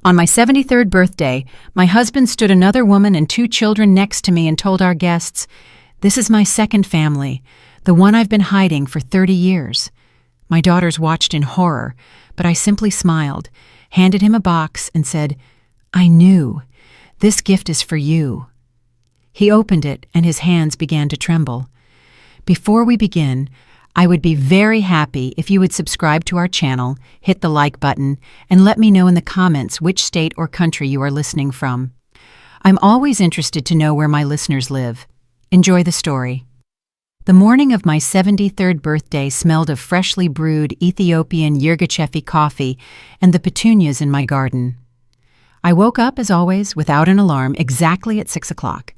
On my 73rd birthday, my husband stood another woman and 2 children next to me and told our guests, "This is my second family, the one I've been hiding for 30 years. My daughters watched in horror, but I simply smiled, handed him a box, and said, "I knew. This gift is for you." He opened it, and his hands began to tremble. Before we begin, I would be very happy if you would subscribe to our channel, hit the like button, and let me know in the comments which state or country you are listening from. I'm always interested to know where my listeners live. Enjoy the story. The morning of my 73rd birthday smelled of freshly brewed Ethiopian Yirgacheffe coffee and the petunias in my garden. I woke up, as always, without an alarm, exactly at 6 o'clock.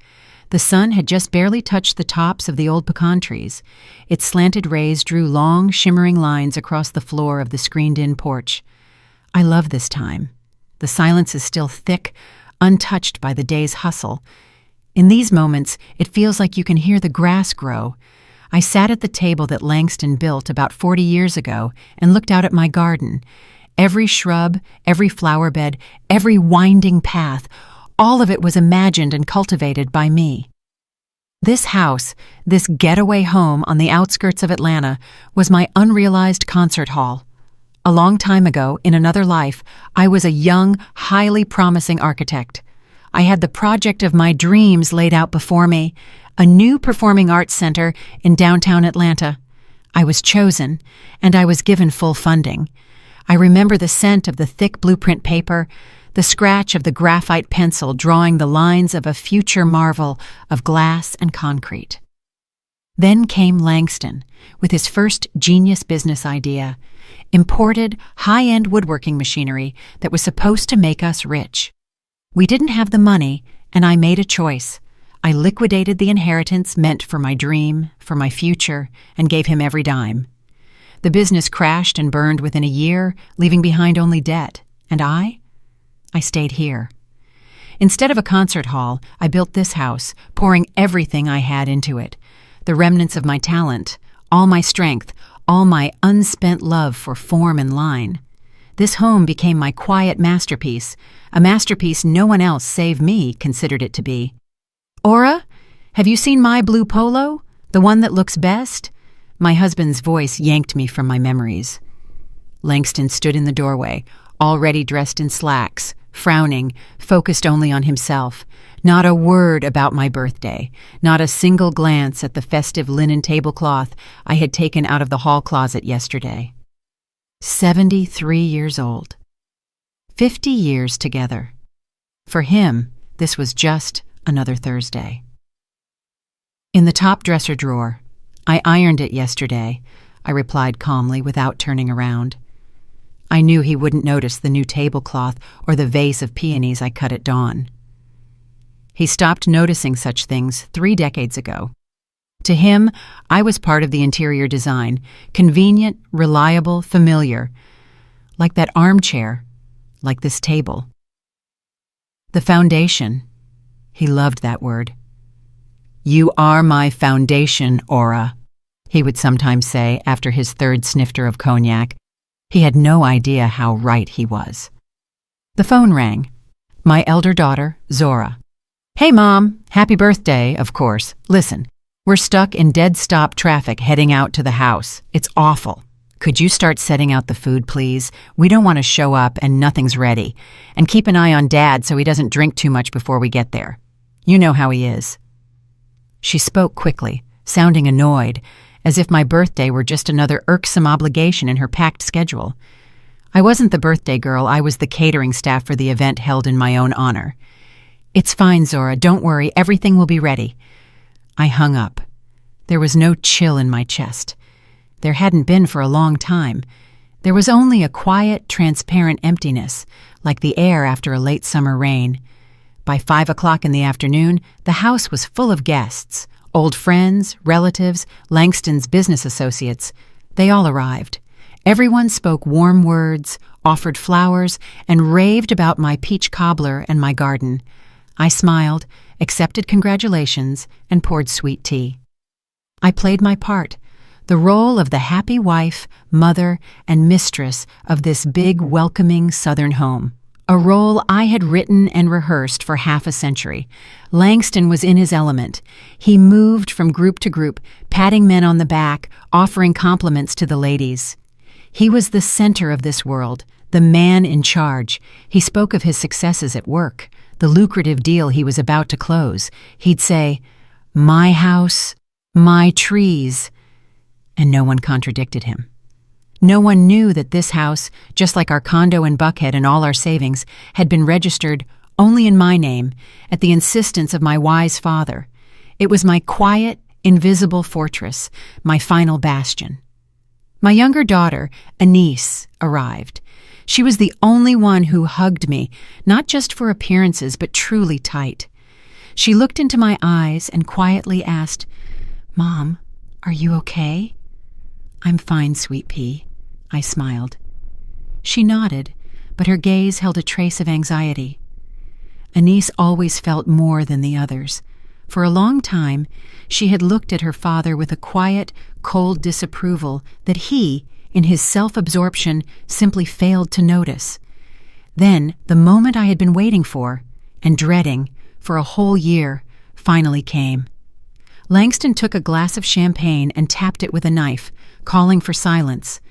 The sun had just barely touched the tops of the old pecan trees. Its slanted rays drew long, shimmering lines across the floor of the screened-in porch. I love this time. The silence is still thick, untouched by the day's hustle. In these moments, it feels like you can hear the grass grow. I sat at the table that Langston built about 40 years ago and looked out at my garden. Every shrub, every flower bed, every winding path, all of it was imagined and cultivated by me. This house, this getaway home on the outskirts of Atlanta, was my unrealized concert hall. A long time ago, in another life, I was a young, highly promising architect. I had the project of my dreams laid out before me, a new performing arts center in downtown Atlanta. I was chosen, and I was given full funding. I remember the scent of the thick blueprint paper, the scratch of the graphite pencil drawing the lines of a future marvel of glass and concrete. Then came Langston, with his first genius business idea, imported high-end woodworking machinery that was supposed to make us rich. We didn't have the money, and I made a choice. I liquidated the inheritance meant for my dream, for my future, and gave him every dime. The business crashed and burned within a year, leaving behind only debt. And I stayed here. Instead of a concert hall, I built this house, pouring everything I had into it. The remnants of my talent, all my strength, all my unspent love for form and line. This home became my quiet masterpiece, a masterpiece no one else save me considered it to be. "Aura, have you seen my blue polo? The one that looks best?" My husband's voice yanked me from my memories. Langston stood in the doorway, already dressed in slacks, frowning, focused only on himself. Not a word about my birthday, not a single glance at the festive linen tablecloth I had taken out of the hall closet yesterday. 73 years old. 50 years together. For him, this was just another Thursday. In the top dresser drawer. "I ironed it yesterday," I replied calmly without turning around. I knew he wouldn't notice the new tablecloth or the vase of peonies I cut at dawn. He stopped noticing such things 3 decades ago. To him, I was part of the interior design, convenient, reliable, familiar, like that armchair, like this table. The foundation. He loved that word. "You are my foundation, Aura," he would sometimes say after his 3rd snifter of cognac. He had no idea how right he was. The phone rang. My elder daughter, Zora. "Hey, Mom. Happy birthday, of course. Listen, we're stuck in dead-stop traffic heading out to the house. It's awful. Could you start setting out the food, please? We don't want to show up and nothing's ready. And keep an eye on Dad so he doesn't drink too much before we get there. You know how he is." She spoke quickly, sounding annoyed, as if my birthday were just another irksome obligation in her packed schedule. I wasn't the birthday girl, I was the catering staff for the event held in my own honor. "It's fine, Zora, don't worry, everything will be ready." I hung up. There was no chill in my chest. There hadn't been for a long time. There was only a quiet, transparent emptiness, like the air after a late summer rain. By 5 o'clock in the afternoon, the house was full of guests, old friends, relatives, Langston's business associates. They all arrived. Everyone spoke warm words, offered flowers, and raved about my peach cobbler and my garden. I smiled, accepted congratulations, and poured sweet tea. I played my part, the role of the happy wife, mother, and mistress of this big, welcoming Southern home. a role I had written and rehearsed for half a century. Langston was in his element. He moved from group to group, patting men on the back, offering compliments to the ladies. He was the center of this world, the man in charge. He spoke of his successes at work, the lucrative deal he was about to close. He'd say, "My house, my trees," and no one contradicted him. No one knew that this house, just like our condo in Buckhead and all our savings, had been registered only in my name, at the insistence of my wise father. It was my quiet, invisible fortress, my final bastion. My younger daughter, Anise, arrived. She was the only one who hugged me, not just for appearances, but truly tight. She looked into my eyes and quietly asked, "Mom, are you okay?" "I'm fine, sweet pea," I smiled. She nodded, but her gaze held a trace of anxiety. Anise always felt more than the others. For a long time, she had looked at her father with a quiet, cold disapproval that he, in his self-absorption, simply failed to notice. Then, the moment I had been waiting for, and dreading, for a whole year, finally came. Langston took a glass of champagne and tapped it with a knife, calling for silence.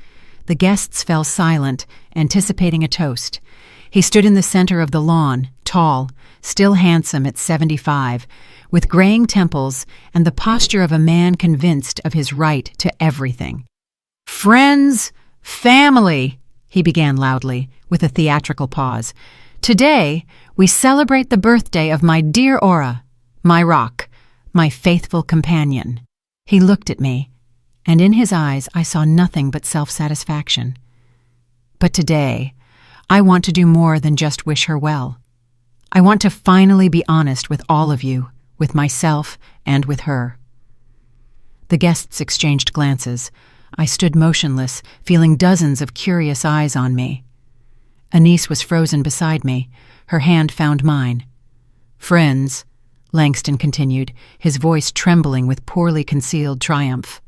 The guests fell silent, anticipating a toast. He stood in the center of the lawn, tall, still handsome at 75, with graying temples and the posture of a man convinced of his right to everything. "Friends, family," he began loudly, with a theatrical pause. "Today, we celebrate the birthday of my dear Aura, my rock, my faithful companion." He looked at me, and in his eyes I saw nothing but self-satisfaction. "But today, I want to do more than just wish her well. I want to finally be honest with all of you, with myself and with her." The guests exchanged glances. I stood motionless, feeling dozens of curious eyes on me. Anise was frozen beside me. Her hand found mine. "Friends," Langston continued, his voice trembling with poorly concealed triumph.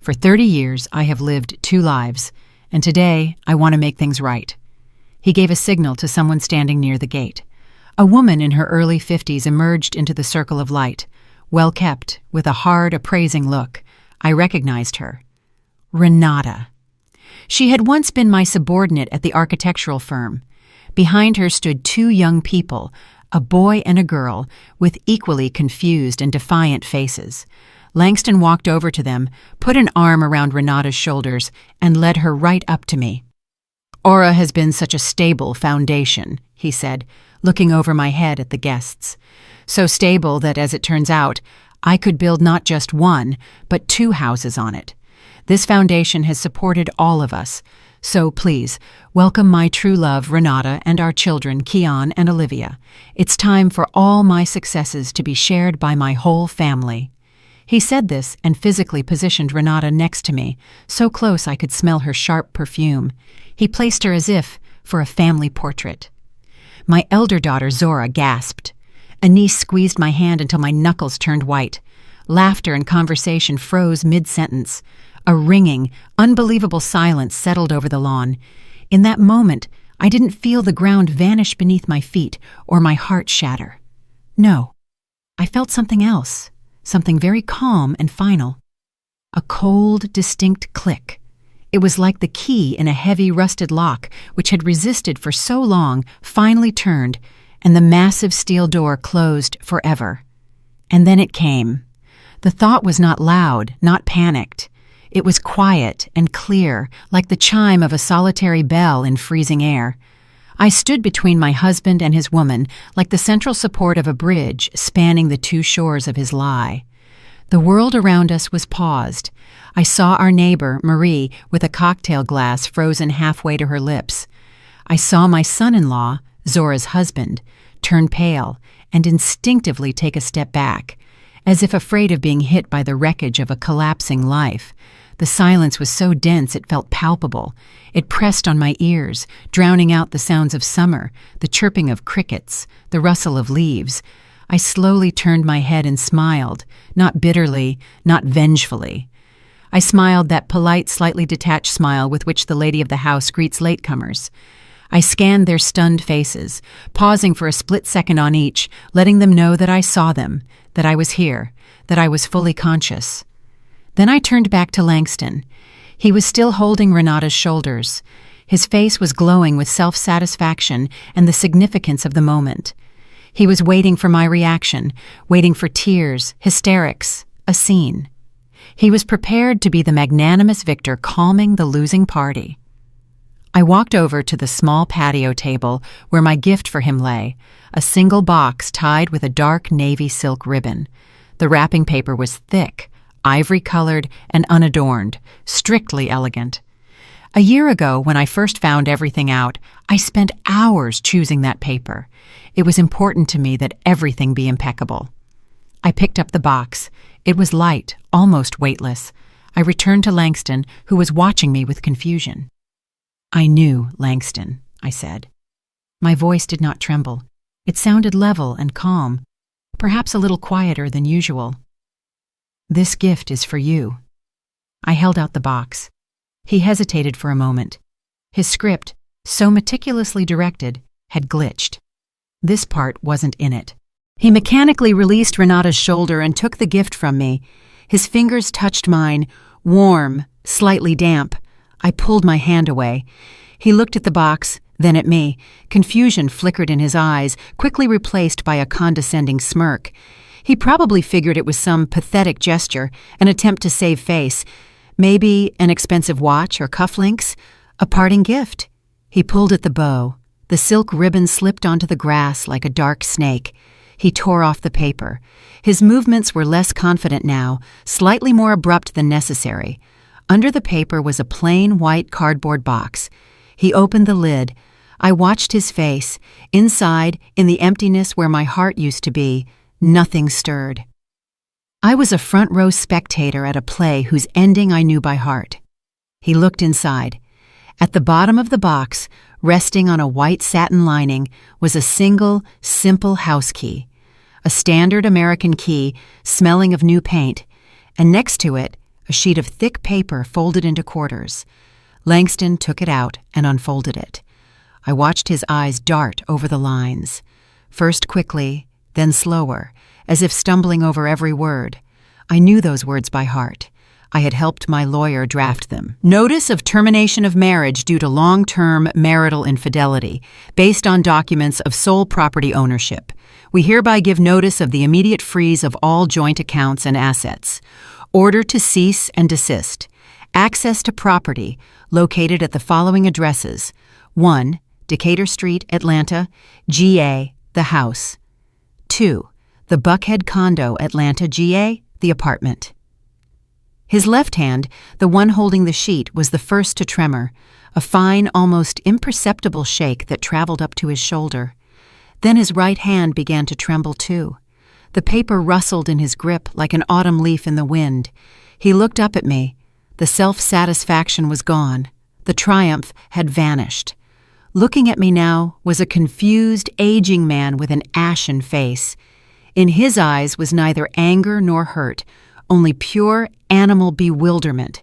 "For 30 years, I have lived 2 lives, and today I want to make things right." He gave a signal to someone standing near the gate. A woman in her early 50s emerged into the circle of light, well-kept, with a hard, appraising look. I recognized her. Renata. She had once been my subordinate at the architectural firm. Behind her stood 2 young people, a boy and a girl, with equally confused and defiant faces. Langston walked over to them, put an arm around Renata's shoulders, and led her right up to me. "Aura has been such a stable foundation," he said, looking over my head at the guests. "So stable that, as it turns out, I could build not just 1, but 2 houses on it. This foundation has supported all of us. So please, welcome my true love, Renata, and our children, Keon and Olivia. It's time for all my successes to be shared by my whole family." He said this and physically positioned Renata next to me, so close I could smell her sharp perfume. He placed her as if for a family portrait. My elder daughter, Zora, gasped. Anise squeezed my hand until my knuckles turned white. Laughter and conversation froze mid-sentence. A ringing, unbelievable silence settled over the lawn. In that moment, I didn't feel the ground vanish beneath my feet or my heart shatter. No, I felt something else, something very calm and final. A cold, distinct click. It was like the key in a heavy, rusted lock, which had resisted for so long, finally turned, and the massive steel door closed forever. And then it came. The thought was not loud, not panicked. It was quiet and clear, like the chime of a solitary bell in freezing air. I stood between my husband and his woman, like the central support of a bridge spanning the 2 shores of his lie. The world around us was paused. I saw our neighbor, Marie, with a cocktail glass frozen halfway to her lips. I saw my son-in-law, Zora's husband, turn pale and instinctively take a step back, as if afraid of being hit by the wreckage of a collapsing life. The silence was so dense it felt palpable. It pressed on my ears, drowning out the sounds of summer, the chirping of crickets, the rustle of leaves. I slowly turned my head and smiled, not bitterly, not vengefully. I smiled that polite, slightly detached smile with which the lady of the house greets latecomers. I scanned their stunned faces, pausing for a split second on each, letting them know that I saw them, that I was here, that I was fully conscious. Then I turned back to Langston. He was still holding Renata's shoulders. His face was glowing with self-satisfaction and the significance of the moment. He was waiting for my reaction, waiting for tears, hysterics, a scene. He was prepared to be the magnanimous victor calming the losing party. I walked over to the small patio table where my gift for him lay, a single box tied with a dark navy silk ribbon. The wrapping paper was thick, ivory-colored, and unadorned, strictly elegant. A year ago, when I first found everything out, I spent hours choosing that paper. It was important to me that everything be impeccable. I picked up the box. It was light, almost weightless. I returned to Langston, who was watching me with confusion. "I knew, Langston," I said. My voice did not tremble. It sounded level and calm, perhaps a little quieter than usual. "This gift is for you." I held out the box. He hesitated for a moment. His script, so meticulously directed, had glitched. This part wasn't in it. He mechanically released Renata's shoulder and took the gift from me. His fingers touched mine, warm, slightly damp. I pulled my hand away. He looked at the box, then at me. Confusion flickered in his eyes, quickly replaced by a condescending smirk. He probably figured it was some pathetic gesture, an attempt to save face. Maybe an expensive watch or cufflinks, a parting gift. He pulled at the bow. The silk ribbon slipped onto the grass like a dark snake. He tore off the paper. His movements were less confident now, slightly more abrupt than necessary. Under the paper was a plain white cardboard box. He opened the lid. I watched his face. Inside, in the emptiness where my heart used to be, nothing stirred. I was a front-row spectator at a play whose ending I knew by heart. He looked inside. At the bottom of the box, resting on a white satin lining, was a single, simple house key. A standard American key, smelling of new paint, and next to it, a sheet of thick paper folded into quarters. Langston took it out and unfolded it. I watched his eyes dart over the lines, first quickly, then slower, as if stumbling over every word. I knew those words by heart. I had helped my lawyer draft them. Notice of termination of marriage due to long-term marital infidelity, based on documents of sole property ownership. We hereby give notice of the immediate freeze of all joint accounts and assets. Order to cease and desist. Access to property located at the following addresses: 1. Decatur Street, Atlanta, GA, the house. 2. The Buckhead Condo, Atlanta, GA, the apartment. His left hand, the one holding the sheet, was the first to tremor, a fine, almost imperceptible shake that traveled up to his shoulder. Then his right hand began to tremble too. The paper rustled in his grip like an autumn leaf in the wind. He looked up at me. The self-satisfaction was gone. The triumph had vanished. Looking at me now was a confused, aging man with an ashen face. In his eyes was neither anger nor hurt, only pure animal bewilderment.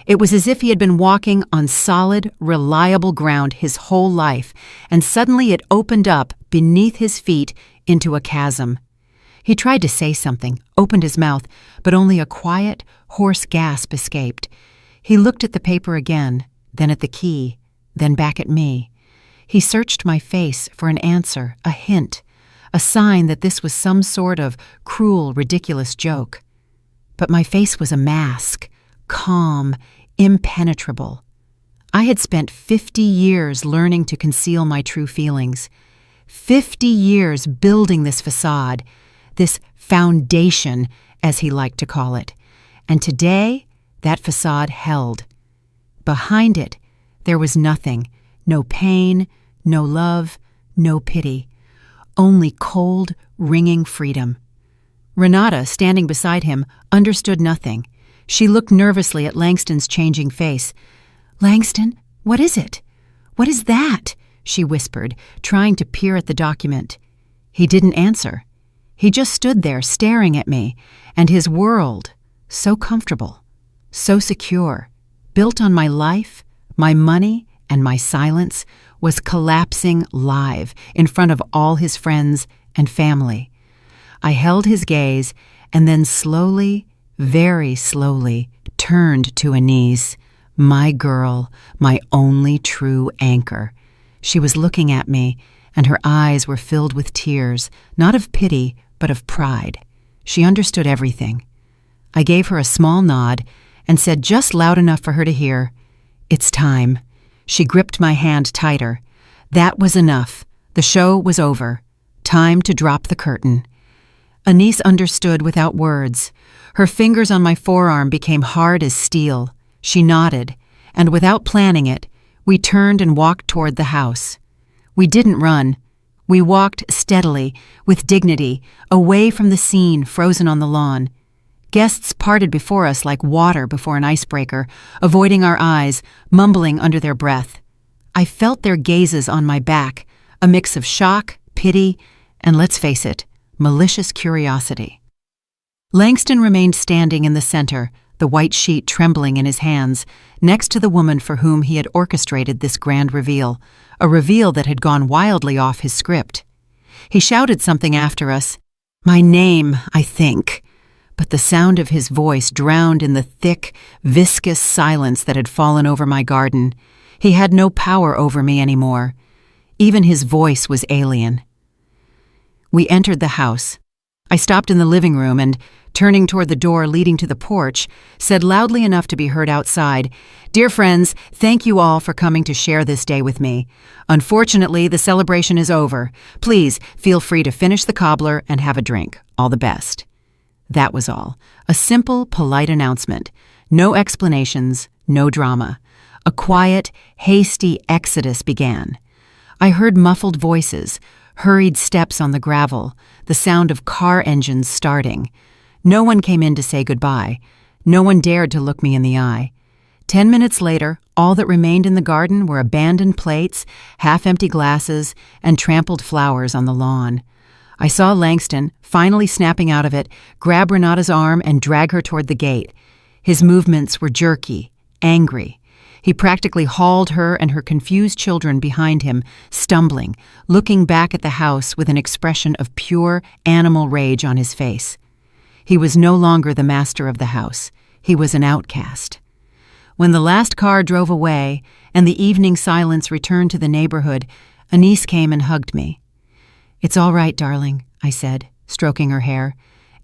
It was as if he had been walking on solid, reliable ground his whole life, and suddenly it opened up beneath his feet into a chasm. He tried to say something, opened his mouth, but only a quiet, hoarse gasp escaped. He looked at the paper again, then at the key, then back at me. He searched my face for an answer, a hint, a sign that this was some sort of cruel, ridiculous joke. But my face was a mask, calm, impenetrable. I had spent 50 years learning to conceal my true feelings, 50 years building this facade, this foundation, as he liked to call it. And today, that facade held. Behind it, there was nothing, no pain, no love, no pity, only cold, ringing freedom. Renata, standing beside him, understood nothing. She looked nervously at Langston's changing face. "Langston, what is it? What is that?" she whispered, trying to peer at the document. He didn't answer. He just stood there staring at me, and his world, so comfortable, so secure, built on my life, my money, and my silence, was collapsing live in front of all his friends and family. I held his gaze and then slowly, very slowly, turned to Anise, my girl, my only true anchor. She was looking at me, and her eyes were filled with tears, not of pity, but of pride. She understood everything. I gave her a small nod and said just loud enough for her to hear, "It's time." She gripped my hand tighter. That was enough. The show was over. Time to drop the curtain. Anise understood without words. Her fingers on my forearm became hard as steel. She nodded, and without planning it, we turned and walked toward the house. We didn't run. We walked steadily, with dignity, away from the scene frozen on the lawn. Guests parted before us like water before an icebreaker, avoiding our eyes, mumbling under their breath. I felt their gazes on my back, a mix of shock, pity, and let's face it, malicious curiosity. Langston remained standing in the center, the white sheet trembling in his hands, next to the woman for whom he had orchestrated this grand reveal, a reveal that had gone wildly off his script. He shouted something after us, my name, I think, but the sound of his voice drowned in the thick, viscous silence that had fallen over my garden. He had no power over me anymore. Even his voice was alien. We entered the house. I stopped in the living room and, turning toward the door leading to the porch, said loudly enough to be heard outside, "Dear friends, thank you all for coming to share this day with me. Unfortunately, the celebration is over. Please feel free to finish the cobbler and have a drink. All the best." That was all. A simple, polite announcement. No explanations, no drama. A quiet, hasty exodus began. I heard muffled voices, hurried steps on the gravel, the sound of car engines starting. No one came in to say goodbye. No one dared to look me in the eye. 10 minutes later, all that remained in the garden were abandoned plates, half-empty glasses, and trampled flowers on the lawn. I saw Langston, finally snapping out of it, grab Renata's arm and drag her toward the gate. His movements were jerky, angry. He practically hauled her and her confused children behind him, stumbling, looking back at the house with an expression of pure animal rage on his face. He was no longer the master of the house. He was an outcast. When the last car drove away and the evening silence returned to the neighborhood, Anise came and hugged me. "It's all right, darling," I said, stroking her hair.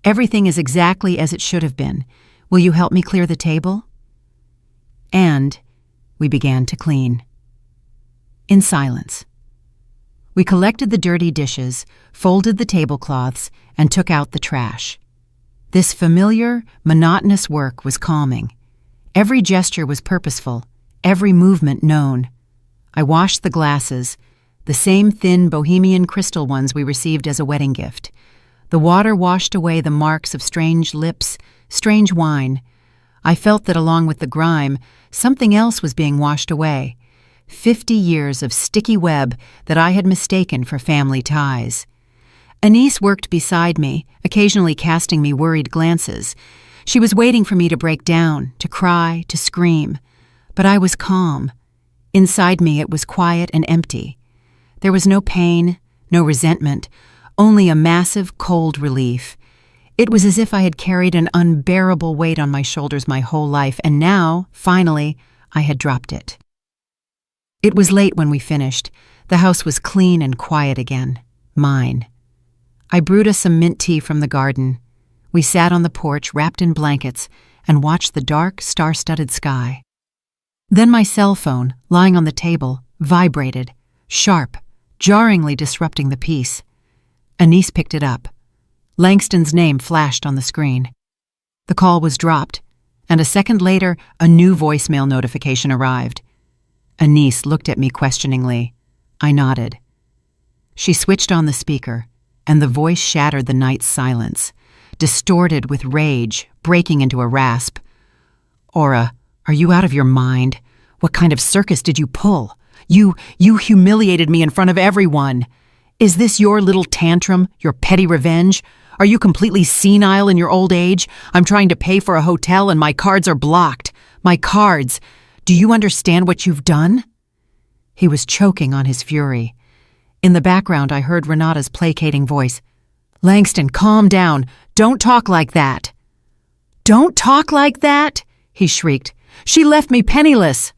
"Everything is exactly as it should have been. Will you help me clear the table?" And we began to clean. In silence. We collected the dirty dishes, folded the tablecloths, and took out the trash. This familiar, monotonous work was calming. Every gesture was purposeful, every movement known. I washed the glasses, the same thin bohemian crystal ones we received as a wedding gift. The water washed away the marks of strange lips, strange wine. I felt that along with the grime, something else was being washed away. 50 years of sticky web that I had mistaken for family ties. Anise worked beside me, occasionally casting me worried glances. She was waiting for me to break down, to cry, to scream. But I was calm. Inside me it was quiet and empty. There was no pain, no resentment, only a massive, cold relief. It was as if I had carried an unbearable weight on my shoulders my whole life, and now, finally, I had dropped it. It was late when we finished. The house was clean and quiet again. Mine. I brewed us some mint tea from the garden. We sat on the porch, wrapped in blankets, and watched the dark, star-studded sky. Then my cell phone, lying on the table, vibrated, sharp, jarringly disrupting the peace. Anise picked it up. Langston's name flashed on the screen. The call was dropped, and a second later, a new voicemail notification arrived. Anise looked at me questioningly. I nodded. She switched on the speaker, and the voice shattered the night's silence, distorted with rage, breaking into a rasp. "Aura, are you out of your mind? What kind of circus did you pull? You humiliated me in front of everyone. Is this your little tantrum, your petty revenge? Are you completely senile in your old age? I'm trying to pay for a hotel and my cards are blocked. My cards. Do you understand what you've done?" He was choking on his fury. In the background, I heard Renata's placating voice. "Langston, calm down. Don't talk like that." "Don't talk like that?" he shrieked. "She left me penniless.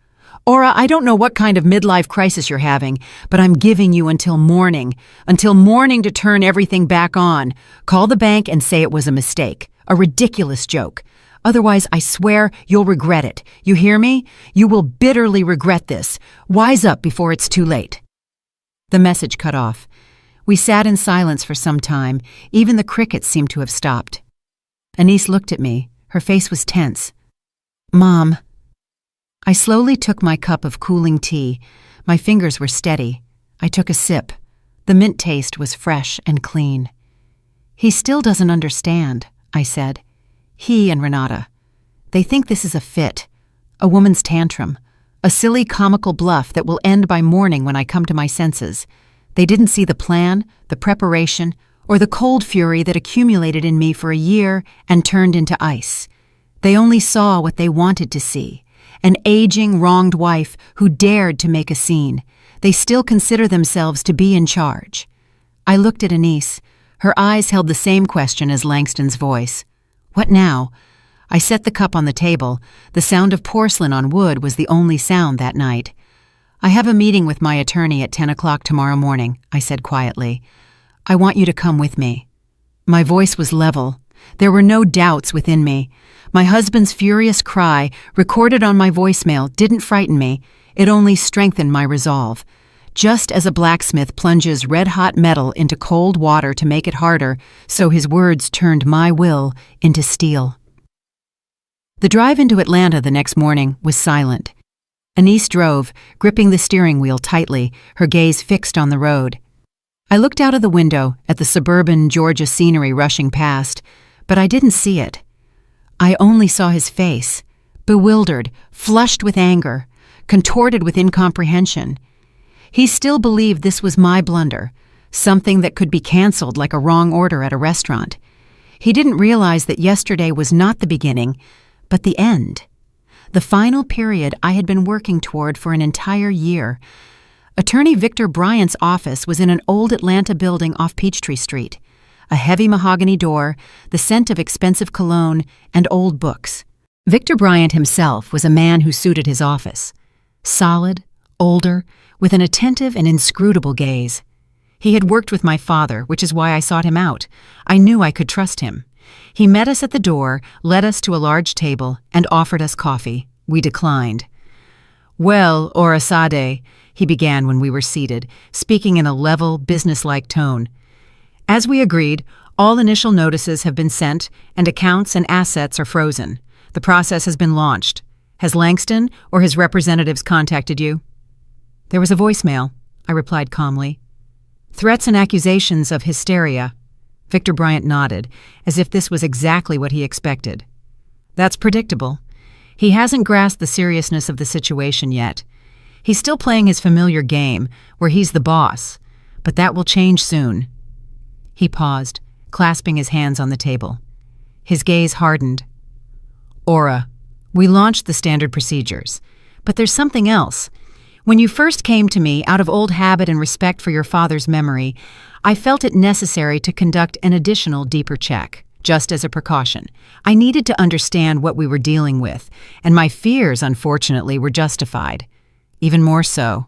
Ora, I don't know what kind of midlife crisis you're having, but I'm giving you until morning to turn everything back on. Call the bank and say it was a mistake, a ridiculous joke. Otherwise, I swear you'll regret it. You hear me? You will bitterly regret this. Wise up before it's too late." The message cut off. We sat in silence for some time. Even the crickets seemed to have stopped. Anise looked at me. Her face was tense. "Mom." I slowly took my cup of cooling tea. My fingers were steady. I took a sip. The mint taste was fresh and clean. "He still doesn't understand," I said. "He and Renata. They think this is a fit, a woman's tantrum, a silly comical bluff that will end by morning when I come to my senses. They didn't see the plan, the preparation, or the cold fury that accumulated in me for a year and turned into ice. They only saw what they wanted to see. An aging, wronged wife who dared to make a scene. They still consider themselves to be in charge." I looked at Anise. Her eyes held the same question as Langston's voice. "What now?" I set the cup on the table. The sound of porcelain on wood was the only sound that night. "I have a meeting with my attorney at 10 o'clock tomorrow morning," I said quietly. "I want you to come with me." My voice was level. There were no doubts within me. My husband's furious cry, recorded on my voicemail, didn't frighten me. It only strengthened my resolve. Just as a blacksmith plunges red-hot metal into cold water to make it harder, so his words turned my will into steel. The drive into Atlanta the next morning was silent. Anise drove, gripping the steering wheel tightly, her gaze fixed on the road. I looked out of the window at the suburban Georgia scenery rushing past, but I didn't see it. I only saw his face, bewildered, flushed with anger, contorted with incomprehension. He still believed this was my blunder, something that could be canceled like a wrong order at a restaurant. He didn't realize that yesterday was not the beginning, but the end. The final period I had been working toward for an entire year. Attorney Victor Bryant's office was in an old Atlanta building off Peachtree Street. A heavy mahogany door, the scent of expensive cologne, and old books. Victor Bryant himself was a man who suited his office. Solid, older, with an attentive and inscrutable gaze. He had worked with my father, which is why I sought him out. I knew I could trust him. He met us at the door, led us to a large table, and offered us coffee. We declined. "Well, Orasade," he began when we were seated, speaking in a level, businesslike tone. "As we agreed, all initial notices have been sent, and accounts and assets are frozen. The process has been launched. Has Langston or his representatives contacted you?" "There was a voicemail," I replied calmly. "Threats and accusations of hysteria." Victor Bryant nodded, as if this was exactly what he expected. "That's predictable. He hasn't grasped the seriousness of the situation yet. He's still playing his familiar game, where he's the boss, but that will change soon." He paused, clasping his hands on the table. His gaze hardened. "Ora, we launched the standard procedures, but there's something else. When you first came to me out of old habit and respect for your father's memory, I felt it necessary to conduct an additional deeper check, just as a precaution. I needed to understand what we were dealing with, and my fears, unfortunately, were justified. Even more so."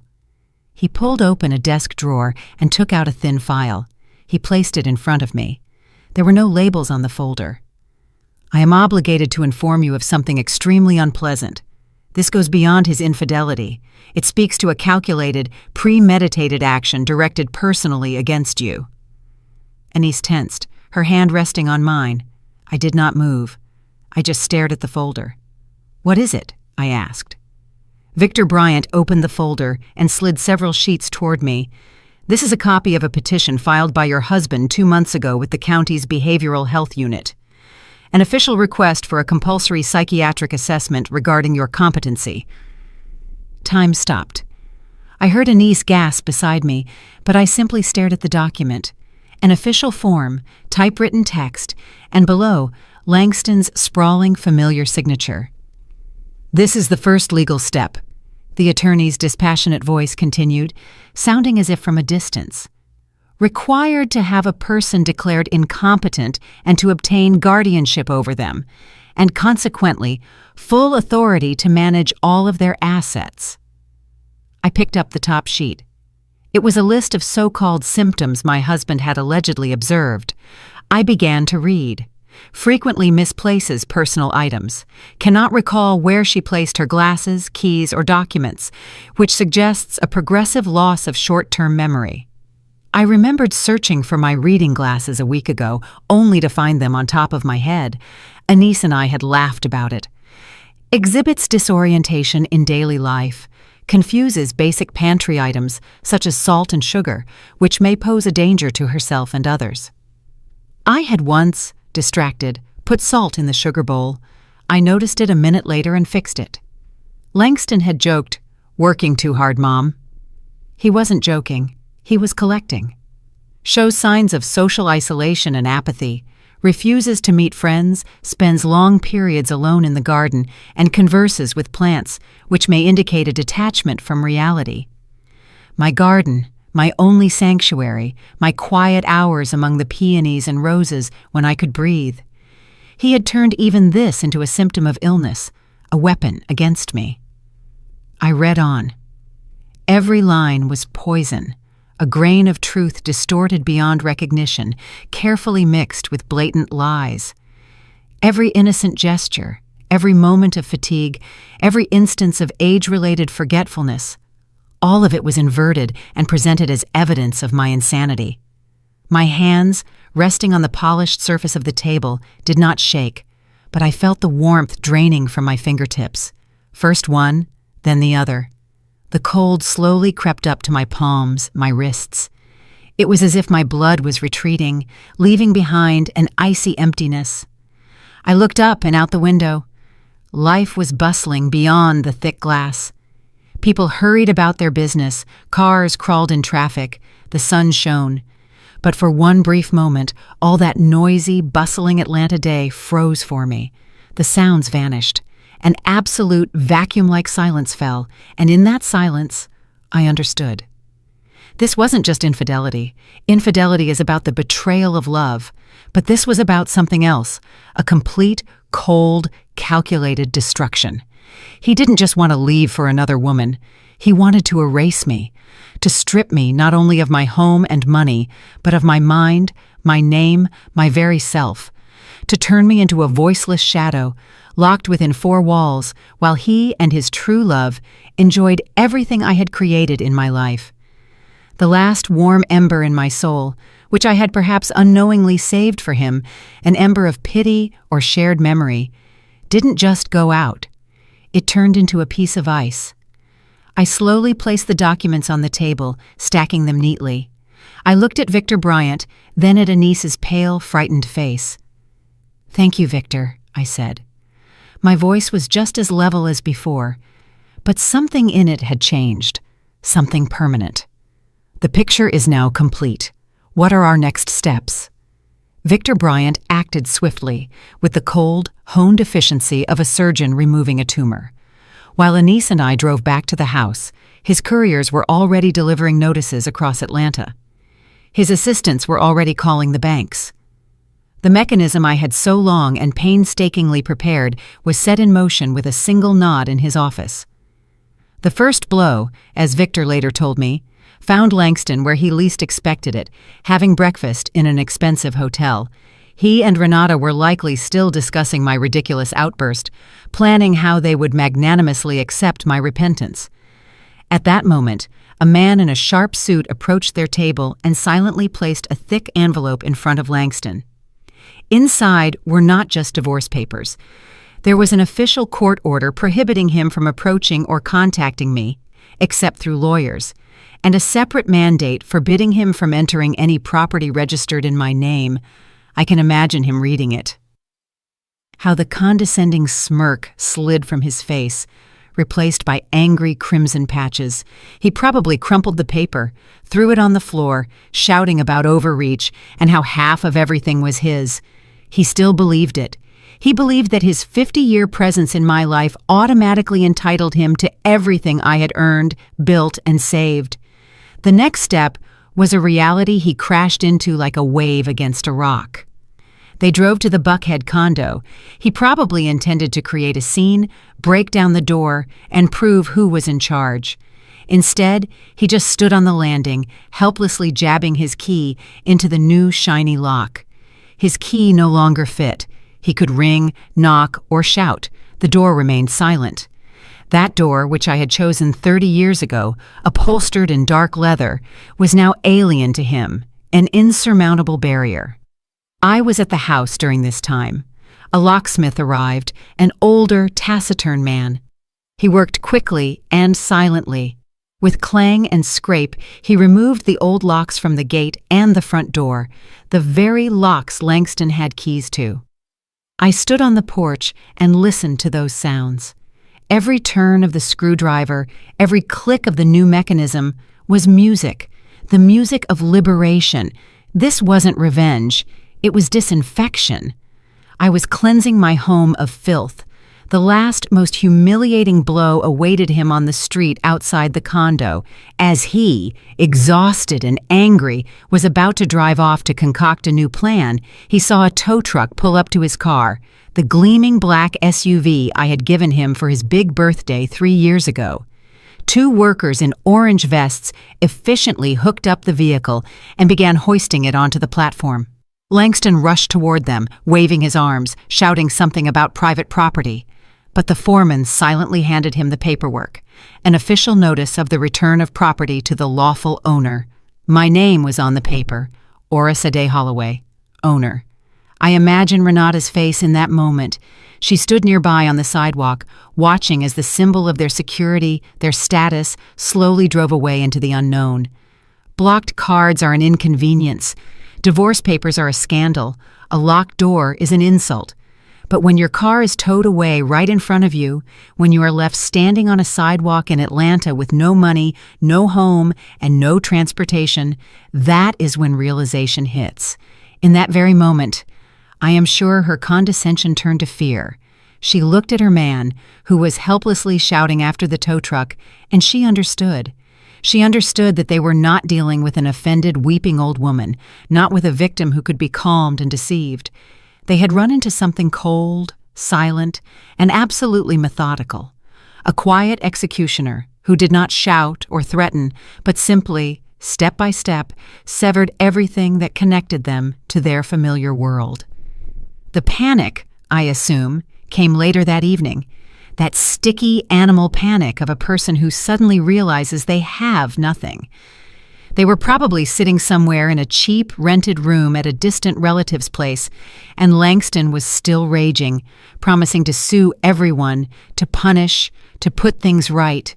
He pulled open a desk drawer and took out a thin file. He placed it in front of me. There were no labels on the folder. "I am obligated to inform you of something extremely unpleasant. This goes beyond his infidelity. It speaks to a calculated, premeditated action directed personally against you." Anise tensed, her hand resting on mine. I did not move. I just stared at the folder. "What is it?" I asked. Victor Bryant opened the folder and slid several sheets toward me. "This is a copy of a petition filed by your husband 2 months ago with the county's behavioral health unit. An official request for a compulsory psychiatric assessment regarding your competency." Time stopped. I heard Anise gasp beside me, but I simply stared at the document. An official form, typewritten text, and below, Langston's sprawling, familiar signature. "This is the first legal step. the attorney's dispassionate voice continued, sounding as if from a distance. Required to have a person declared incompetent and to obtain guardianship over them, and consequently, full authority to manage all of their assets. I picked up the top sheet. It was a list of so-called symptoms my husband had allegedly observed. I began to read. Frequently misplaces personal items, cannot recall where she placed her glasses, keys, or documents, which suggests a progressive loss of short-term memory. I remembered searching for my reading glasses a week ago, only to find them on top of my head. Anise and I had laughed about it. Exhibits disorientation in daily life. Confuses basic pantry items, such as salt and sugar, which may pose a danger to herself and others. I had once, distracted, put salt in the sugar bowl. I noticed it a minute later and fixed it. Langston had joked, "Working too hard, Mom." He wasn't joking. He was collecting. Shows signs of social isolation and apathy, refuses to meet friends, spends long periods alone in the garden, and converses with plants, which may indicate a detachment from reality. My garden, my only sanctuary, my quiet hours among the peonies and roses when I could breathe. He had turned even this into a symptom of illness, a weapon against me. I read on. Every line was poison. A grain of truth distorted beyond recognition, carefully mixed with blatant lies. Every innocent gesture, every moment of fatigue, every instance of age-related forgetfulness, all of it was inverted and presented as evidence of my insanity. My hands, resting on the polished surface of the table, did not shake, but I felt the warmth draining from my fingertips. First one, then the other. The cold slowly crept up to my palms, my wrists. It was as if my blood was retreating, leaving behind an icy emptiness. I looked up and out the window. Life was bustling beyond the thick glass. People hurried about their business, cars crawled in traffic, the sun shone. But for one brief moment, all that noisy, bustling Atlanta day froze for me. The sounds vanished. An absolute vacuum-like silence fell, and in that silence, I understood. This wasn't just infidelity. Infidelity is about the betrayal of love, but this was about something else, a complete, cold, calculated destruction. He didn't just want to leave for another woman. He wanted to erase me, to strip me not only of my home and money, but of my mind, my name, my very self, to turn me into a voiceless shadow, locked within four walls, while he and his true love enjoyed everything I had created in my life. The last warm ember in my soul, which I had perhaps unknowingly saved for him, an ember of pity or shared memory, didn't just go out. It turned into a piece of ice. I slowly placed the documents on the table, stacking them neatly. I looked at Victor Bryant, then at Anise's pale, frightened face. "Thank you, Victor," I said. My voice was just as level as before, but something in it had changed, something permanent. The picture is now complete. What are our next steps? Victor Bryant acted swiftly, with the cold, honed efficiency of a surgeon removing a tumor. While Anise and I drove back to the house, his couriers were already delivering notices across Atlanta. His assistants were already calling the banks. The mechanism I had so long and painstakingly prepared was set in motion with a single nod in his office. The first blow, as Victor later told me, found Langston where he least expected it, having breakfast in an expensive hotel. He and Renata were likely still discussing my ridiculous outburst, planning how they would magnanimously accept my repentance. At that moment, a man in a sharp suit approached their table and silently placed a thick envelope in front of Langston. Inside were not just divorce papers. There was an official court order prohibiting him from approaching or contacting me, except through lawyers, and a separate mandate forbidding him from entering any property registered in my name. I can imagine him reading it. How the condescending smirk slid from his face, replaced by angry crimson patches. He probably crumpled the paper, threw it on the floor, shouting about overreach and how half of everything was his. He still believed it. He believed that his 50-year presence in my life automatically entitled him to everything I had earned, built, and saved. The next step was a reality he crashed into like a wave against a rock. They drove to the Buckhead condo. He probably intended to create a scene, break down the door, and prove who was in charge. Instead, he just stood on the landing, helplessly jabbing his key into the new shiny lock. His key no longer fit. He could ring, knock, or shout. The door remained silent. That door, which I had chosen 30 years ago, upholstered in dark leather, was now alien to him, an insurmountable barrier. I was at the house during this time. A locksmith arrived, an older, taciturn man. He worked quickly and silently. With clang and scrape, he removed the old locks from the gate and the front door, the very locks Langston had keys to. I stood on the porch and listened to those sounds. Every turn of the screwdriver, every click of the new mechanism was music, the music of liberation. This wasn't revenge, it was disinfection. I was cleansing my home of filth. The last, most humiliating blow awaited him on the street outside the condo, as he, exhausted and angry, was about to drive off to concoct a new plan. He saw a tow truck pull up to his car, the gleaming black SUV I had given him for his big birthday 3 years ago. 2 workers in orange vests efficiently hooked up the vehicle and began hoisting it onto the platform. Langston rushed toward them, waving his arms, shouting something about private property. But the foreman silently handed him the paperwork, an official notice of the return of property to the lawful owner. My name was on the paper, Orris Ade Holloway, owner. I imagine Renata's face in that moment. She stood nearby on the sidewalk, watching as the symbol of their security, their status, slowly drove away into the unknown. Blocked cards are an inconvenience. Divorce papers are a scandal. A locked door is an insult. But when your car is towed away right in front of you, when you are left standing on a sidewalk in Atlanta with no money, no home, and no transportation, that is when realization hits. In that very moment, I am sure her condescension turned to fear. She looked at her man, who was helplessly shouting after the tow truck, and she understood. She understood that they were not dealing with an offended, weeping old woman, not with a victim who could be calmed and deceived. They had run into something cold, silent, and absolutely methodical. A quiet executioner who did not shout or threaten, but simply, step by step, severed everything that connected them to their familiar world. The panic, I assume, came later that evening. That sticky animal panic of a person who suddenly realizes they have nothing. They were probably sitting somewhere in a cheap, rented room at a distant relative's place, and Langston was still raging, promising to sue everyone, to punish, to put things right.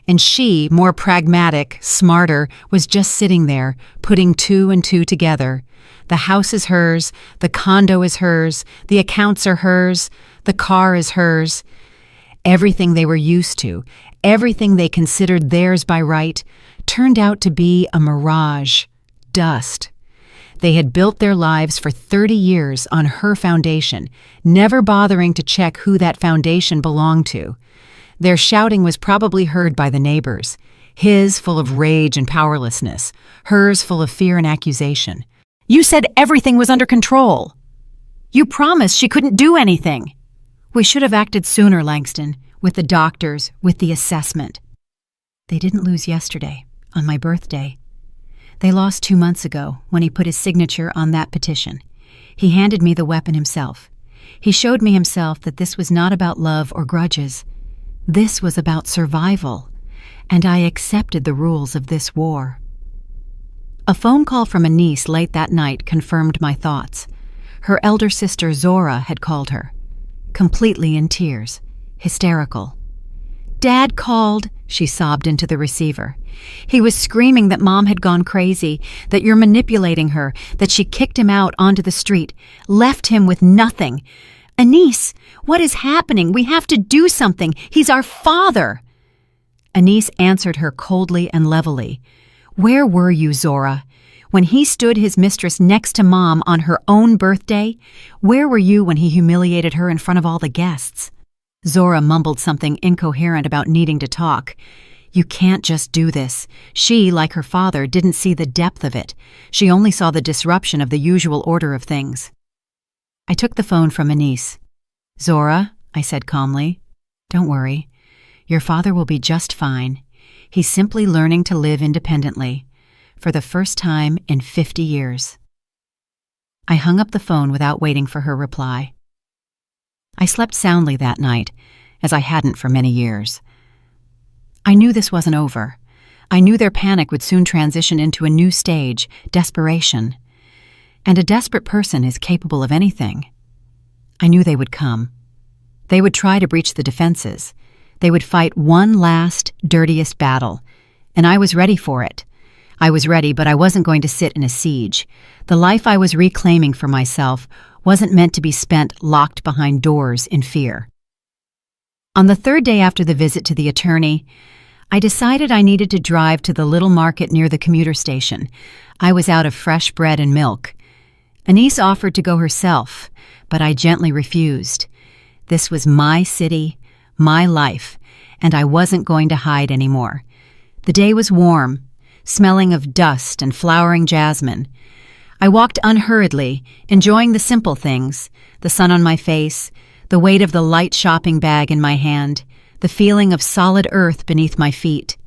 And she, more pragmatic, smarter, was just sitting there, putting 2 and 2 together. The house is hers, the condo is hers, the accounts are hers, the car is hers. Everything they were used to, everything they considered theirs by right, turned out to be a mirage, dust. They had built their lives for 30 years on her foundation, never bothering to check who that foundation belonged to. Their shouting was probably heard by the neighbors, his full of rage and powerlessness, hers full of fear and accusation. You said everything was under control. You promised she couldn't do anything. We should have acted sooner, Langston, with the doctors, with the assessment. They didn't lose yesterday, on my birthday. They lost 2 months ago when he put his signature on that petition. He handed me the weapon himself. He showed me himself that this was not about love or grudges. This was about survival, and I accepted the rules of this war. A phone call from a niece late that night confirmed my thoughts. Her elder sister Zora had called her, completely in tears, hysterical. Dad called, she sobbed into the receiver. He was screaming that Mom had gone crazy, that you're manipulating her, that she kicked him out onto the street, left him with nothing. Anise, what is happening? We have to do something. He's our father. Anise answered her coldly and levelly. Where were you, Zora? When he stood his mistress next to Mom on her own birthday, where were you when he humiliated her in front of all the guests? Zora mumbled something incoherent about needing to talk. You can't just do this. She, like her father, didn't see the depth of it. She only saw the disruption of the usual order of things. I took the phone from Anise. Zora, I said calmly, don't worry. Your father will be just fine. He's simply learning to live independently, for the first time in 50 years. I hung up the phone without waiting for her reply. I slept soundly that night, as I hadn't for many years. I knew this wasn't over. I knew their panic would soon transition into a new stage, desperation. And a desperate person is capable of anything. I knew they would come. They would try to breach the defenses. They would fight one last, dirtiest battle. And I was ready for it. I was ready, but I wasn't going to sit in a siege. The life I was reclaiming for myself wasn't meant to be spent locked behind doors in fear. On the third day after the visit to the attorney, I decided I needed to drive to the little market near the commuter station. I was out of fresh bread and milk. Anise offered to go herself, but I gently refused. This was my city, my life, and I wasn't going to hide anymore. The day was warm, smelling of dust and flowering jasmine. I walked unhurriedly, enjoying the simple things, the sun on my face, the weight of the light shopping bag in my hand, the feeling of solid earth beneath my feet.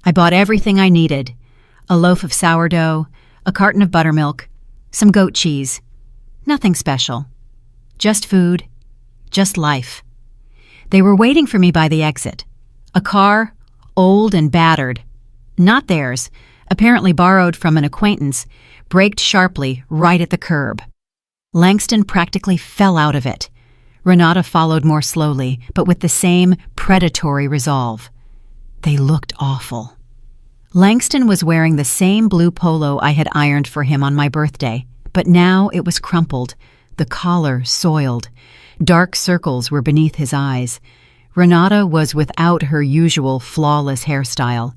I bought everything I needed: a loaf of sourdough, a carton of buttermilk, some goat cheese. Nothing special. Just food, just life. They were waiting for me by the exit. A car, old and battered. Not theirs, apparently borrowed from an acquaintance, braked sharply right at the curb. Langston practically fell out of it. Renata followed more slowly, but with the same predatory resolve. They looked awful. Langston was wearing the same blue polo I had ironed for him on my birthday, but now it was crumpled, the collar soiled. Dark circles were beneath his eyes. Renata was without her usual flawless hairstyle.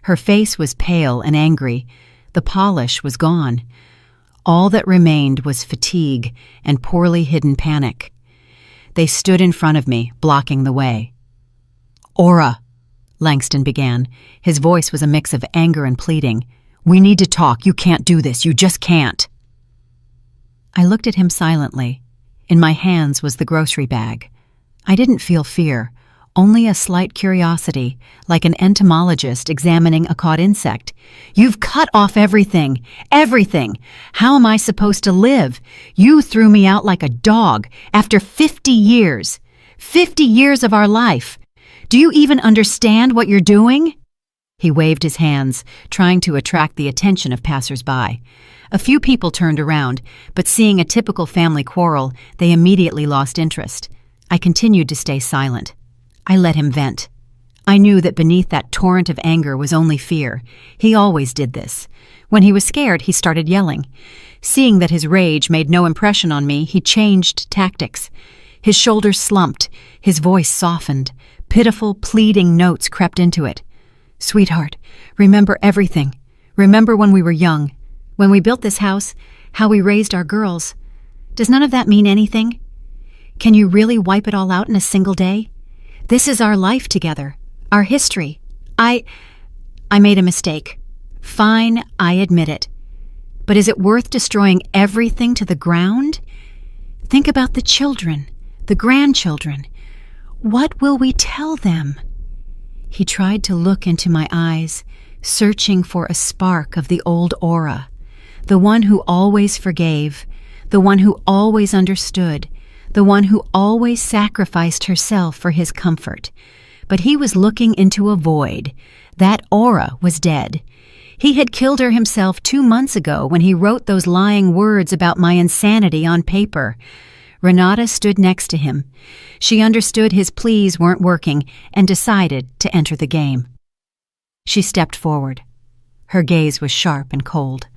Her face was pale and angry. The polish was gone. All that remained was fatigue and poorly hidden panic. They stood in front of me, blocking the way. "Aura," Langston began. His voice was a mix of anger and pleading. "We need to talk. You can't do this. You just can't." I looked at him silently. In my hands was the grocery bag. I didn't feel fear, only a slight curiosity, like an entomologist examining a caught insect. "You've cut off everything, everything. How am I supposed to live? You threw me out like a dog after 50 years. 50 years of our life. Do you even understand what you're doing?" He waved his hands, trying to attract the attention of passers-by. A few people turned around, but seeing a typical family quarrel, they immediately lost interest. I continued to stay silent. I let him vent. I knew that beneath that torrent of anger was only fear. He always did this. When he was scared, he started yelling. Seeing that his rage made no impression on me, he changed tactics. His shoulders slumped, his voice softened. Pitiful, pleading notes crept into it. "Sweetheart, remember everything. Remember when we were young. When we built this house, how we raised our girls. Does none of that mean anything? Can you really wipe it all out in a single day? This is our life together, our history. I made a mistake. Fine, I admit it. But is it worth destroying everything to the ground? Think about the children, the grandchildren. What will we tell them?" He tried to look into my eyes, searching for a spark of the old Aura, the one who always forgave, the one who always understood, the one who always sacrificed herself for his comfort. But he was looking into a void. That Aura was dead. He had killed her himself 2 months ago when he wrote those lying words about my insanity on paper. Renata stood next to him. She understood his pleas weren't working and decided to enter the game. She stepped forward. Her gaze was sharp and cold.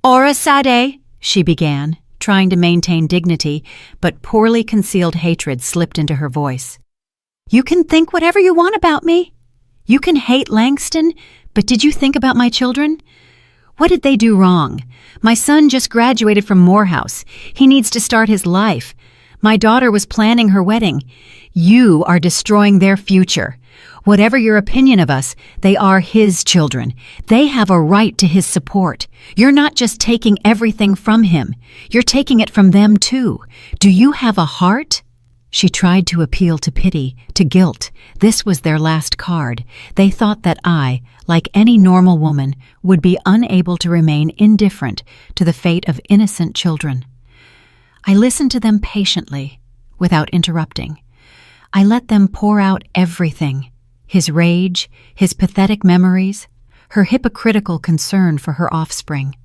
"Aura Sade," she began, trying to maintain dignity, but poorly concealed hatred slipped into her voice. "You can think whatever you want about me. You can hate Langston, but did you think about my children? What did they do wrong? My son just graduated from Morehouse. He needs to start his life. My daughter was planning her wedding. You are destroying their future. Whatever your opinion of us, they are his children. They have a right to his support. You're not just taking everything from him. You're taking it from them too. Do you have a heart? She tried to appeal to pity, to guilt. This was their last card. They thought that I, like any normal woman, would be unable to remain indifferent to the fate of innocent children. I listened to them patiently, without interrupting. I let them pour out everything. His rage, his pathetic memories, her hypocritical concern for her offspring.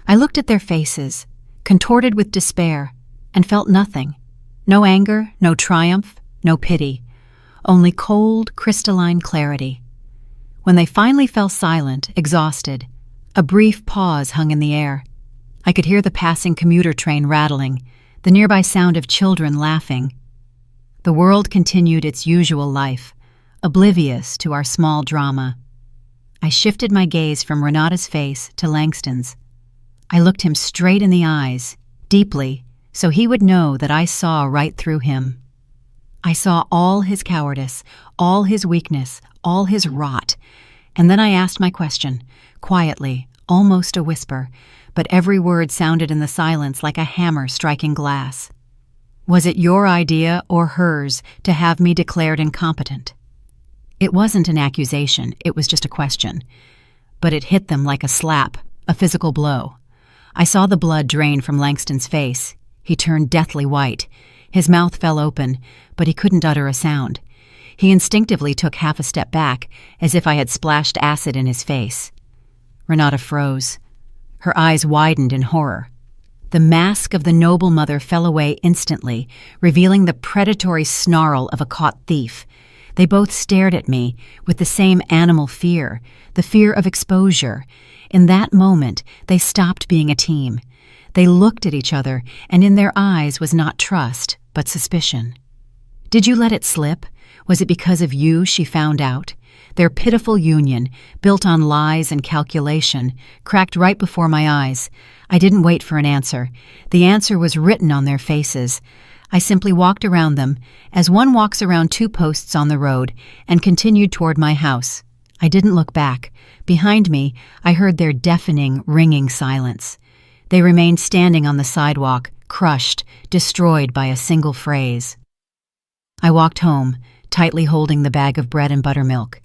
I looked at their faces, contorted with despair, and felt nothing. No anger, no triumph, no pity. Only cold, crystalline clarity. When they finally fell silent, exhausted, a brief pause hung in the air. I could hear the passing commuter train rattling, the nearby sound of children laughing. The world continued its usual life, oblivious to our small drama. I shifted my gaze from Renata's face to Langston's. I looked him straight in the eyes, deeply, so he would know that I saw right through him. I saw all his cowardice, all his weakness, all his rot, and then I asked my question, quietly, almost a whisper, but every word sounded in the silence like a hammer striking glass. Was it your idea or hers to have me declared incompetent? It wasn't an accusation, it was just a question. But it hit them like a slap, a physical blow. I saw the blood drain from Langston's face. He turned deathly white. His mouth fell open, but he couldn't utter a sound. He instinctively took half a step back, as if I had splashed acid in his face. Renata froze. Her eyes widened in horror. The mask of the noble mother fell away instantly, revealing the predatory snarl of a caught thief. They both stared at me with the same animal fear, the fear of exposure. In that moment, they stopped being a team. They looked at each other, and in their eyes was not trust, but suspicion. Did you let it slip? Was it because of you she found out? Their pitiful union, built on lies and calculation, cracked right before my eyes. I didn't wait for an answer. The answer was written on their faces. I simply walked around them, as one walks around two posts on the road, and continued toward my house. I didn't look back. Behind me, I heard their deafening, ringing silence. They remained standing on the sidewalk, crushed, destroyed by a single phrase. I walked home, tightly holding the bag of bread and buttermilk.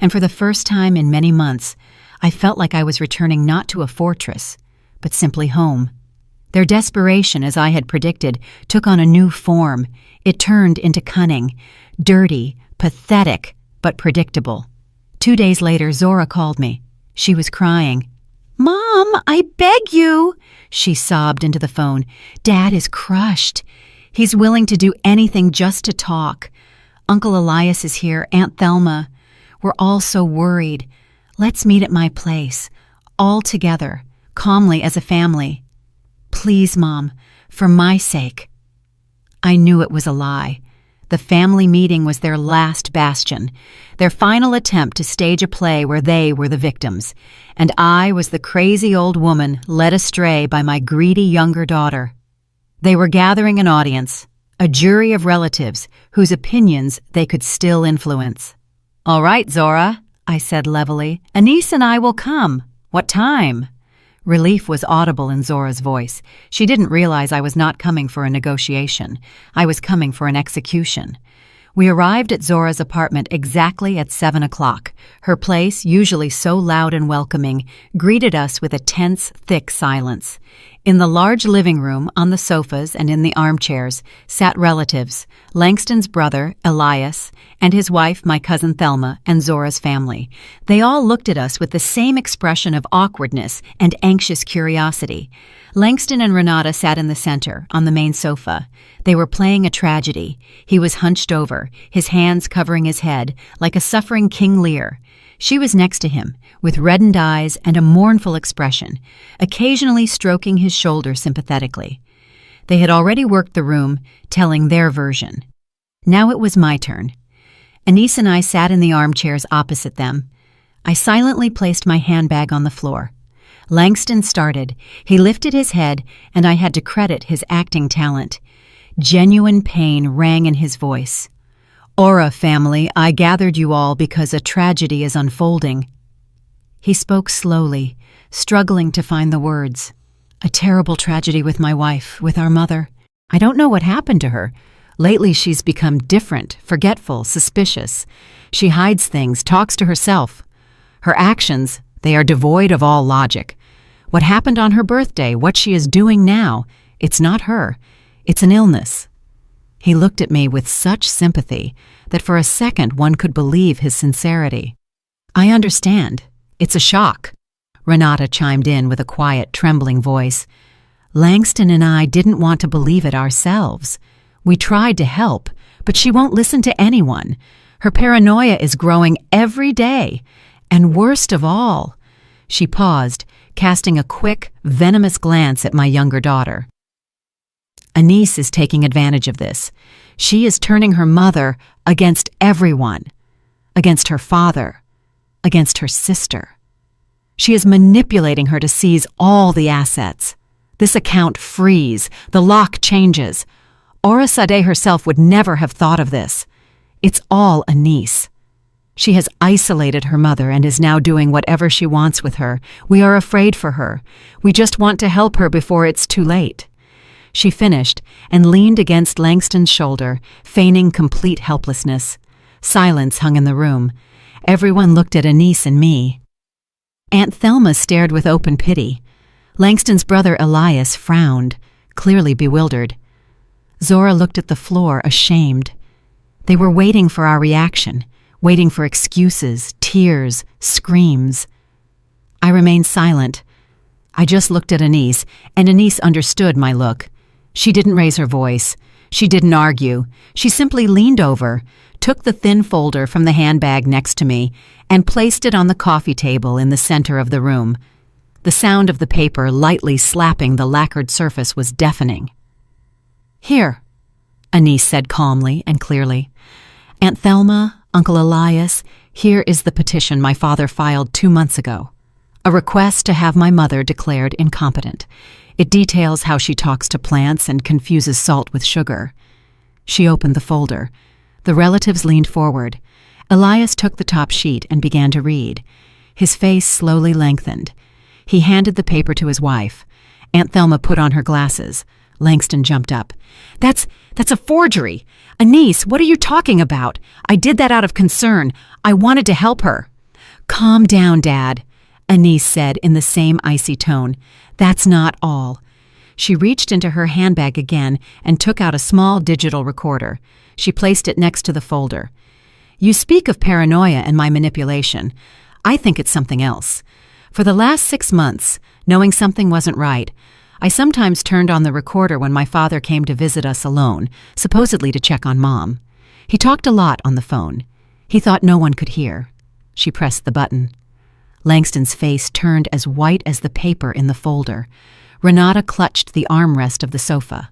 And for the first time in many months, I felt like I was returning not to a fortress, but simply home. Their desperation, as I had predicted, took on a new form. It turned into cunning, dirty, pathetic, but predictable. 2 days later, Zora called me. She was crying. "Mom, I beg you," she sobbed into the phone. "Dad is crushed. He's willing to do anything just to talk. Uncle Elias is here, Aunt Thelma. We're all so worried. Let's meet at my place, all together, calmly as a family. Please, Mom, for my sake." I knew it was a lie. The family meeting was their last bastion, their final attempt to stage a play where they were the victims, and I was the crazy old woman led astray by my greedy younger daughter. They were gathering an audience, a jury of relatives whose opinions they could still influence. "All right, Zora," I said levelly, "Anise and I will come. What time?" Relief was audible in Zora's voice. She didn't realize I was not coming for a negotiation. I was coming for an execution. We arrived at Zora's apartment exactly at 7 o'clock. Her place, usually so loud and welcoming, greeted us with a tense, thick silence. In the large living room, on the sofas and in the armchairs, sat relatives, Langston's brother, Elias, and his wife, my cousin Thelma, and Zora's family. They all looked at us with the same expression of awkwardness and anxious curiosity. Langston and Renata sat in the center, on the main sofa. They were playing a tragedy. He was hunched over, his hands covering his head, like a suffering King Lear. She was next to him, with reddened eyes and a mournful expression, occasionally stroking his shoulder sympathetically. They had already worked the room, telling their version. Now it was my turn. Anise and I sat in the armchairs opposite them. I silently placed my handbag on the floor. Langston started. He lifted his head, and I had to credit his acting talent. Genuine pain rang in his voice. "Aura family, I gathered you all because a tragedy is unfolding." He spoke slowly, struggling to find the words. "A terrible tragedy with my wife, with our mother. I don't know what happened to her. Lately she's become different, forgetful, suspicious. She hides things, talks to herself. Her actions, they are devoid of all logic. What happened on her birthday, what she is doing now, it's not her. It's an illness." He looked at me with such sympathy that for a second one could believe his sincerity. "I understand. It's a shock," Renata chimed in with a quiet, trembling voice. "Langston and I didn't want to believe it ourselves. We tried to help, but she won't listen to anyone. Her paranoia is growing every day. And worst of all," she paused, casting a quick, venomous glance at my younger daughter. "Anise is taking advantage of this. She is turning her mother against everyone, against her father, against her sister. She is manipulating her to seize all the assets. This account frees, the lock changes. Aura Sadeh herself would never have thought of this. It's all Anise. She has isolated her mother and is now doing whatever she wants with her. We are afraid for her. We just want to help her before it's too late." She finished and leaned against Langston's shoulder, feigning complete helplessness. Silence hung in the room. Everyone looked at Anise and me. Aunt Thelma stared with open pity. Langston's brother Elias frowned, clearly bewildered. Zora looked at the floor, ashamed. They were waiting for our reaction, waiting for excuses, tears, screams. I remained silent. I just looked at Anise, and Anise understood my look. She didn't raise her voice. She didn't argue. She simply leaned over, took the thin folder from the handbag next to me, and placed it on the coffee table in the center of the room. The sound of the paper lightly slapping the lacquered surface was deafening. "Here," Anise said calmly and clearly. "Aunt Thelma, Uncle Elias, here is the petition my father filed 2 months ago. A request to have my mother declared incompetent. It details how she talks to plants and confuses salt with sugar." She opened the folder. The relatives leaned forward. Elias took the top sheet and began to read. His face slowly lengthened. He handed the paper to his wife. Aunt Thelma put on her glasses. Langston jumped up. That's a forgery. Anise, what are you talking about? I did that out of concern. I wanted to help her." "Calm down, Dad," Anise said in the same icy tone. "That's not all." She reached into her handbag again and took out a small digital recorder. She placed it next to the folder. "You speak of paranoia and my manipulation. I think it's something else. For the last 6 months, knowing something wasn't right, I sometimes turned on the recorder when my father came to visit us alone, supposedly to check on Mom. He talked a lot on the phone. He thought no one could hear." She pressed the button. Langston's face turned as white as the paper in the folder. Renata clutched the armrest of the sofa.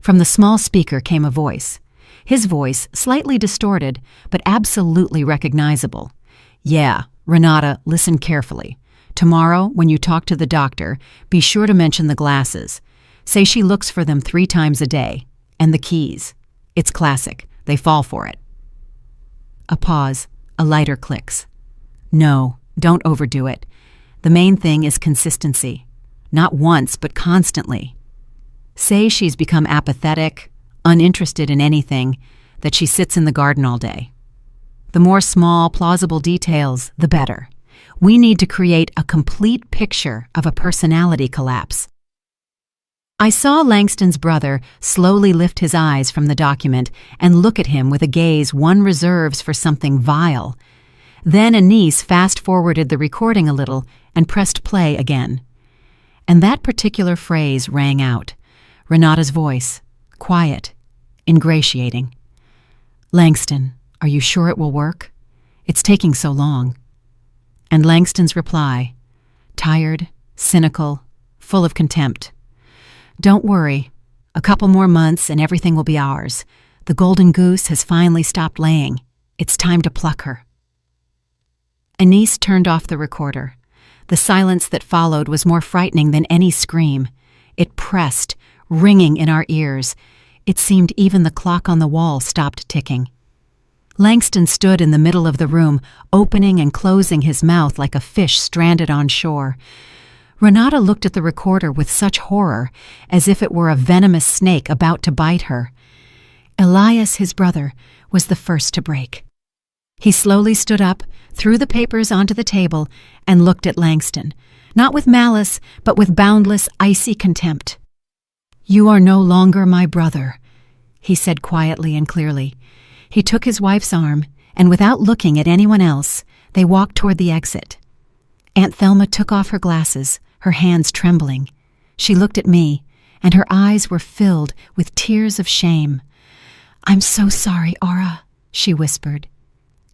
From the small speaker came a voice. His voice, slightly distorted, but absolutely recognizable. "Yeah, Renata, listen carefully. Tomorrow, when you talk to the doctor, be sure to mention the glasses. Say she looks for them 3 times a day. And the keys. It's classic. They fall for it." A pause. A lighter clicks. "No, don't overdo it. The main thing is consistency. Not once, but constantly. Say she's become apathetic, uninterested in anything, that she sits in the garden all day. The more small, plausible details, the better. We need to create a complete picture of a personality collapse." I saw Langston's brother slowly lift his eyes from the document and look at him with a gaze one reserves for something vile. Then Anise fast-forwarded the recording a little and pressed play again. And that particular phrase rang out. Renata's voice, quiet, ingratiating. "Langston, are you sure it will work? It's taking so long." And Langston's reply, tired, cynical, full of contempt. "Don't worry. A couple more months and everything will be ours. The golden goose has finally stopped laying. It's time to pluck her." Anise turned off the recorder. The silence that followed was more frightening than any scream. It pressed, ringing in our ears. It seemed even the clock on the wall stopped ticking. Langston stood in the middle of the room, opening and closing his mouth like a fish stranded on shore. Renata looked at the recorder with such horror, as if it were a venomous snake about to bite her. Elias, his brother, was the first to break. He slowly stood up, threw the papers onto the table, and looked at Langston, not with malice, but with boundless, icy contempt. "You are no longer my brother," he said quietly and clearly. He took his wife's arm, and without looking at anyone else, they walked toward the exit. Aunt Thelma took off her glasses, her hands trembling. She looked at me, and her eyes were filled with tears of shame. "I'm so sorry, Aura," she whispered.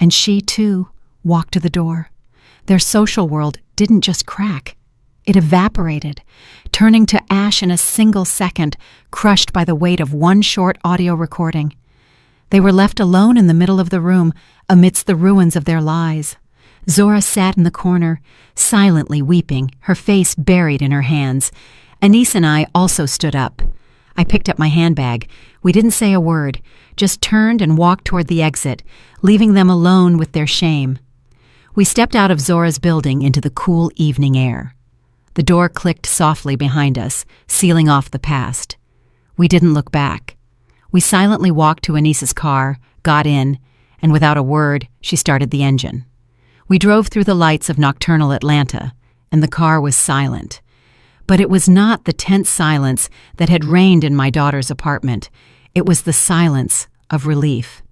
And she, too, walked to the door. Their social world didn't just crack. It evaporated, turning to ash in a single second, crushed by the weight of one short audio recording. They were left alone in the middle of the room, amidst the ruins of their lies. Zora sat in the corner, silently weeping, her face buried in her hands. Anise and I also stood up. I picked up my handbag. We didn't say a word, just turned and walked toward the exit, leaving them alone with their shame. We stepped out of Zora's building into the cool evening air. The door clicked softly behind us, sealing off the past. We didn't look back. We silently walked to Anise's car, got in, and without a word, she started the engine. We drove through the lights of nocturnal Atlanta, and the car was silent. But it was not the tense silence that had reigned in my daughter's apartment. It was the silence of relief.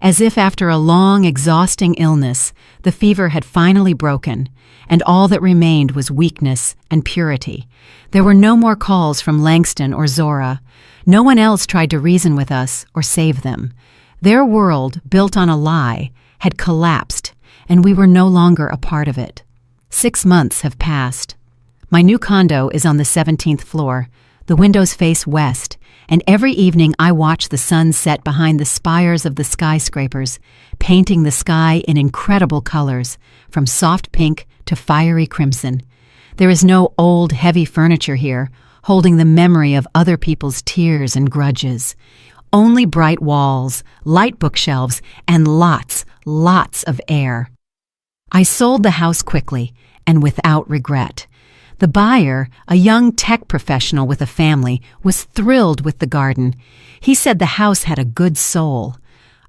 As if after a long, exhausting illness, the fever had finally broken, and all that remained was weakness and purity. There were no more calls from Langston or Zora. No one else tried to reason with us or save them. Their world, built on a lie, had collapsed, and we were no longer a part of it. 6 months have passed. My new condo is on the 17th floor. The windows face west, and every evening I watch the sun set behind the spires of the skyscrapers, painting the sky in incredible colors, from soft pink to fiery crimson. There is no old, heavy furniture here, holding the memory of other people's tears and grudges. Only bright walls, light bookshelves, and lots of air. I sold the house quickly and without regret. The buyer, a young tech professional with a family, was thrilled with the garden. He said the house had a good soul.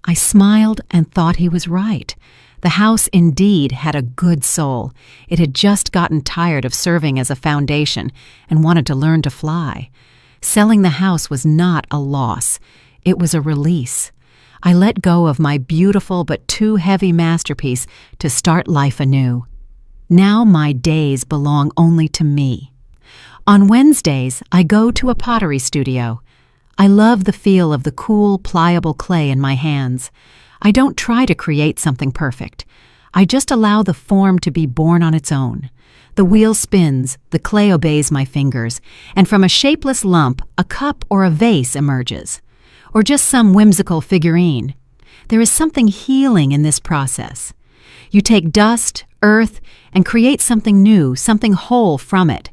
I smiled and thought he was right. The house indeed had a good soul. It had just gotten tired of serving as a foundation and wanted to learn to fly. Selling the house was not a loss. It was a release. I let go of my beautiful but too heavy masterpiece to start life anew. Now my days belong only to me. On Wednesdays, I go to a pottery studio. I love the feel of the cool, pliable clay in my hands. I don't try to create something perfect. I just allow the form to be born on its own. The wheel spins, the clay obeys my fingers, and from a shapeless lump, a cup or a vase emerges. Or just some whimsical figurine. There is something healing in this process. You take dust, earth, and create something new, something whole from it.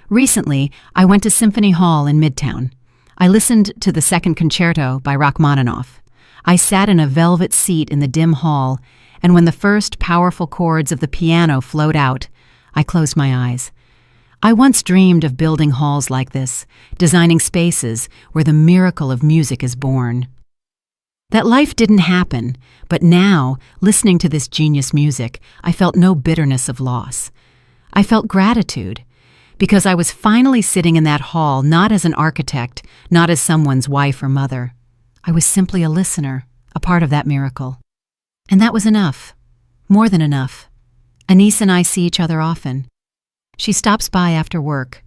Recently, I went to Symphony Hall in Midtown. I listened to the Second Concerto by Rachmaninoff. I sat in a velvet seat in the dim hall, and when the first powerful chords of the piano flowed out, I closed my eyes. I once dreamed of building halls like this, designing spaces where the miracle of music is born. That life didn't happen, but now, listening to this genius music, I felt no bitterness of loss. I felt gratitude, because I was finally sitting in that hall not as an architect, not as someone's wife or mother. I was simply a listener, a part of that miracle. And that was enough. More than enough. Anise and I see each other often. She stops by after work.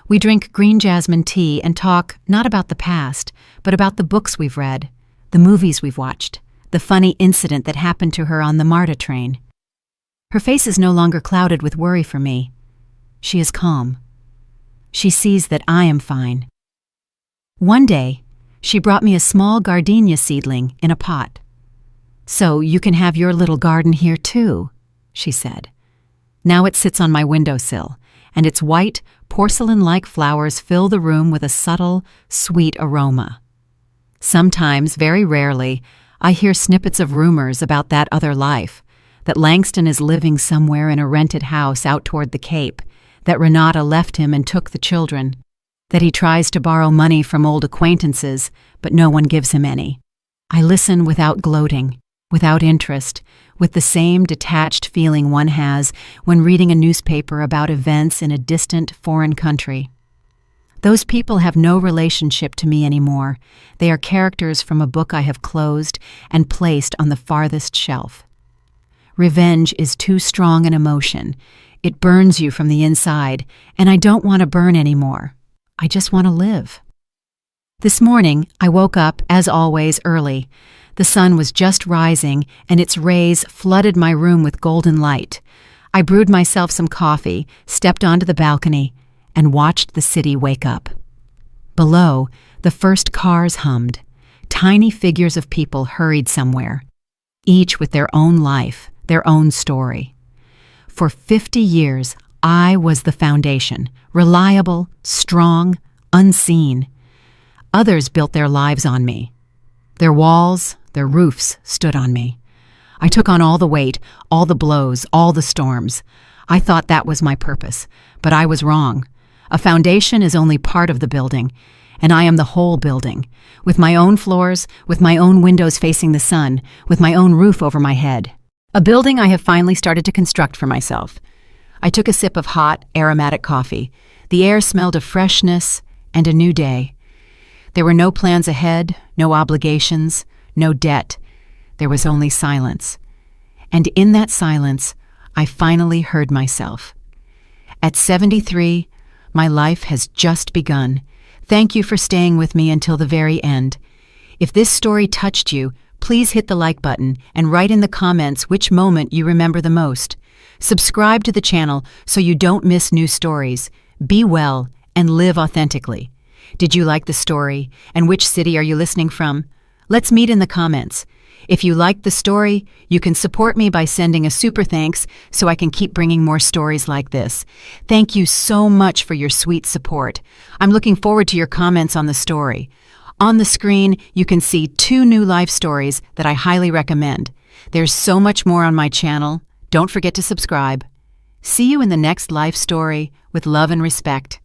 We drink green jasmine tea and talk not about the past, but about the books we've read, the movies we've watched, the funny incident that happened to her on the MARTA train. Her face is no longer clouded with worry for me. She is calm. She sees that I am fine. One day, she brought me a small gardenia seedling in a pot. "So you can have your little garden here too," she said. Now it sits on my windowsill, and its white, porcelain-like flowers fill the room with a subtle, sweet aroma. Sometimes, very rarely, I hear snippets of rumors about that other life, that Langston is living somewhere in a rented house out toward the Cape, that Renata left him and took the children, that he tries to borrow money from old acquaintances, but no one gives him any. I listen without gloating, without interest, with the same detached feeling one has when reading a newspaper about events in a distant foreign country. Those people have no relationship to me anymore. They are characters from a book I have closed and placed on the farthest shelf. Revenge is too strong an emotion. It burns you from the inside, and I don't want to burn anymore. I just want to live. This morning, I woke up, as always, early. The sun was just rising, and its rays flooded my room with golden light. I brewed myself some coffee, stepped onto the balcony, and watched the city wake up. Below, the first cars hummed. Tiny figures of people hurried somewhere, each with their own life, their own story. For 50 years, I was the foundation, reliable, strong, unseen. Others built their lives on me. Their walls, their roofs stood on me. I took on all the weight, all the blows, all the storms. I thought that was my purpose, but I was wrong. A foundation is only part of the building, and I am the whole building, with my own floors, with my own windows facing the sun, with my own roof over my head. A building I have finally started to construct for myself. I took a sip of hot, aromatic coffee. The air smelled of freshness and a new day. There were no plans ahead, no obligations, no debt. There was only silence. And in that silence, I finally heard myself. At 73, my life has just begun. Thank you for staying with me until the very end. If this story touched you, please hit the like button and write in the comments which moment you remember the most. Subscribe to the channel so you don't miss new stories. Be well and live authentically. Did you like the story? And which city are you listening from? Let's meet in the comments. If you liked the story, you can support me by sending a super thanks so I can keep bringing more stories like this. Thank you so much for your sweet support. I'm looking forward to your comments on the story. On the screen, you can see 2 new life stories that I highly recommend. There's so much more on my channel. Don't forget to subscribe. See you in the next life story with love and respect.